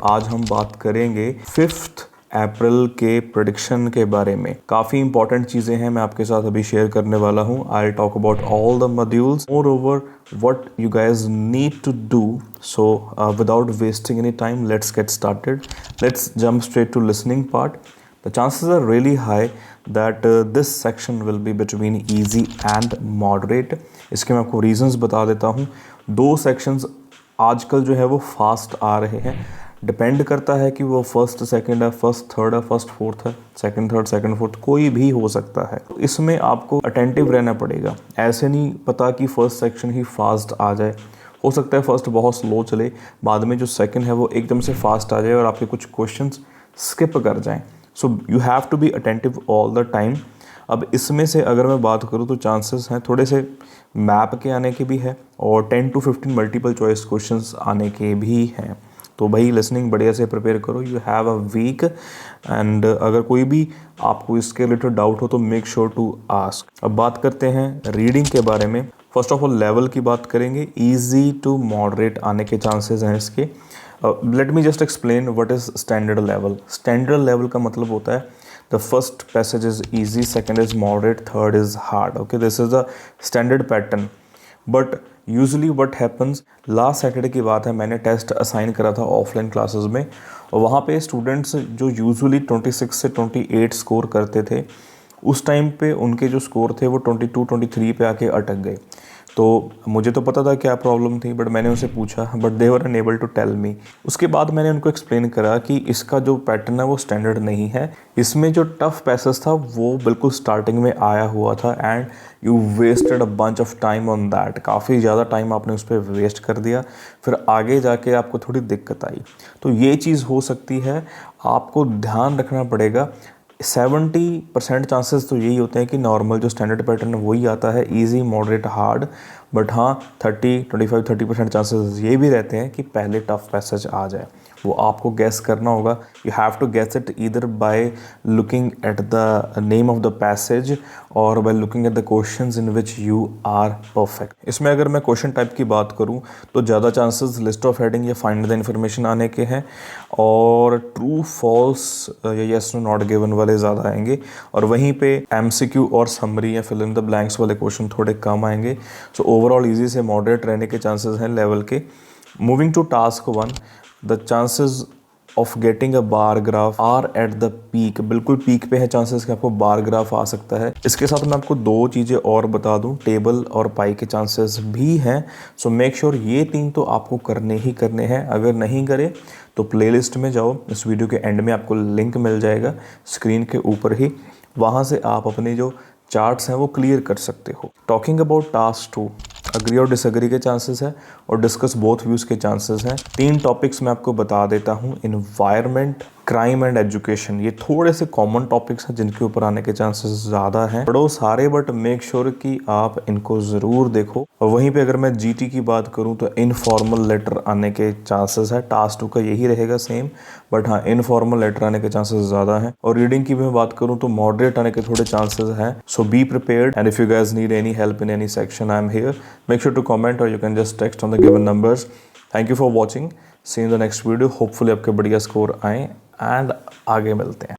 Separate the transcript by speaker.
Speaker 1: आज हम बात करेंगे 5th अप्रैल के प्रेडिक्शन के बारे में। काफ़ी इंपॉर्टेंट चीज़ें हैं, मैं आपके साथ अभी शेयर करने वाला हूँ। I talk about all the modules, more over what you guys need to do. So without wasting any time, let's get started. Let's jump straight to listening part. The chances are really high that this section will be between easy and moderate. इसके मैं आपको reasons बता देता हूँ। दो sections आजकल जो है वो फास्ट आ रहे हैं। डिपेंड करता है कि वो फर्स्ट सेकंड है, फर्स्ट थर्ड है, फर्स्ट फोर्थ है, सेकंड थर्ड, सेकंड फोर्थ, कोई भी हो सकता है। तो इसमें आपको अटेंटिव रहना पड़ेगा। ऐसे नहीं पता कि फर्स्ट सेक्शन ही फास्ट आ जाए। हो सकता है फर्स्ट बहुत स्लो चले, बाद में जो सेकंड है वो एकदम से फास्ट आ जाए और आपके कुछ क्वेश्चंस स्किप कर जाएं। So you have to be attentive all the time. अब इसमें से अगर मैं बात करूँ तो चांसेस हैं थोड़े से मैप के आने के भी है और 10 to 15 मल्टीपल चॉइस क्वेश्चंस आने के भी हैं। तो भाई लिसनिंग बढ़िया से प्रिपेयर करो। You have a weekend अगर कोई भी आपको इसके रिलेटेड डाउट हो तो मेक श्योर टू आस्क। अब बात करते हैं रीडिंग के बारे में। फर्स्ट ऑफ ऑल लेवल की बात करेंगे। ईजी टू मॉडरेट आने के चांसेस हैं इसके। Let me just explain what is standard level. Standard level का मतलब होता है the first passage is easy, second is moderate, third is hard. Okay, this is the standard pattern. But usually what happens, last Saturday की बात है, मैंने test assign करा था ऑफलाइन क्लासेस में और वहाँ पे स्टूडेंट्स जो यूजुअली 26 से 28 स्कोर करते थे, उस टाइम पे उनके जो स्कोर थे वो 22 23 पे आके अटक गए। तो मुझे तो पता था क्या प्रॉब्लम थी, बट मैंने उनसे पूछा, but they were unable to tell me. उसके बाद मैंने उनको एक्सप्लेन करा कि इसका जो पैटर्न है वो स्टैंडर्ड नहीं है। इसमें जो टफ पैसेज था वो बिल्कुल स्टार्टिंग में आया हुआ था and you wasted a bunch of time on that. काफ़ी ज़्यादा टाइम आपने उस पर वेस्ट कर दिया, फिर आगे जाके आपको थोड़ी दिक्कत आई। तो ये चीज़ हो सकती है, आपको ध्यान रखना पड़ेगा। 70% चांसेस तो यही होते हैं कि नॉर्मल जो स्टैंडर्ड पैटर्न है वही आता है, इजी, मॉडरेट, हार्ड। बट हाँ 25-30% चांसेस ये भी रहते हैं कि पहले टफ पैसेज आ जाए। वो आपको गैस करना होगा। You have to guess it either by looking at the name of the passage और by looking at the questions in which you are perfect. इसमें अगर मैं क्वेश्चन टाइप की बात करूं तो ज़्यादा चांसेस लिस्ट ऑफ हेडिंग या फाइंड द इन्फॉर्मेशन आने के हैं और ट्रू फॉल्स या येस नो नॉट गिवन वाले ज़्यादा आएंगे और वहीं पे एमसीक्यू और समरी या फिल इन द ब्लैंक्स वाले क्वेश्चन थोड़े कम आएंगे। सो ओवरऑल ईजी से मॉडरेट रहने के चांसेस हैं लेवल के। Moving to task 1, the chances of getting a bar graph are at the peak. बिल्कुल पीक पे है चांसेस कि आपको बार ग्राफ आ सकता है। इसके साथ मैं आपको दो चीज़ें और बता दूं, टेबल और पाई के चांसेस भी हैं। सो मेक श्योर ये तीन तो आपको करने ही करने हैं। अगर नहीं करे तो प्लेलिस्ट में जाओ, इस वीडियो के एंड में आपको लिंक मिल जाएगा स्क्रीन के ऊपर ही, वहाँ से आप अपने जो चार्ट्स हैं वो क्लियर कर सकते हो। टॉकिंग अबाउट टास्क 2, अग्री और डिसएग्री के चांसेस हैं और डिस्कस बोथ व्यूज़ के चांसेस हैं। 3 टॉपिक्स मैं आपको बता देता हूँ, इन्वायरमेंट, क्राइम एंड एजुकेशन। ये थोड़े से कॉमन टॉपिक्स हैं जिनके ऊपर आने के चांसेस ज़्यादा हैं। पढ़ो सारे, बट मेक श्योर कि आप इनको ज़रूर देखो। और वहीं पे अगर मैं जीटी की बात करूँ तो इनफॉर्मल लेटर आने के चांसेस है। टास्क 2 का यही रहेगा सेम, बट हाँ इनफॉर्मल लेटर आने के चांसेस ज़्यादा हैं। और रीडिंग की मैं बात करूँ तो मॉडरेट आने के थोड़े चांसेस हैं। So be prepared and if you guys need any help in any section, I am here. Make sure to comment or you can just text on the given numbers. Thank you for watching. See you in the next video. Hopefully आपके बढ़िया score आए and आगे मिलते हैं।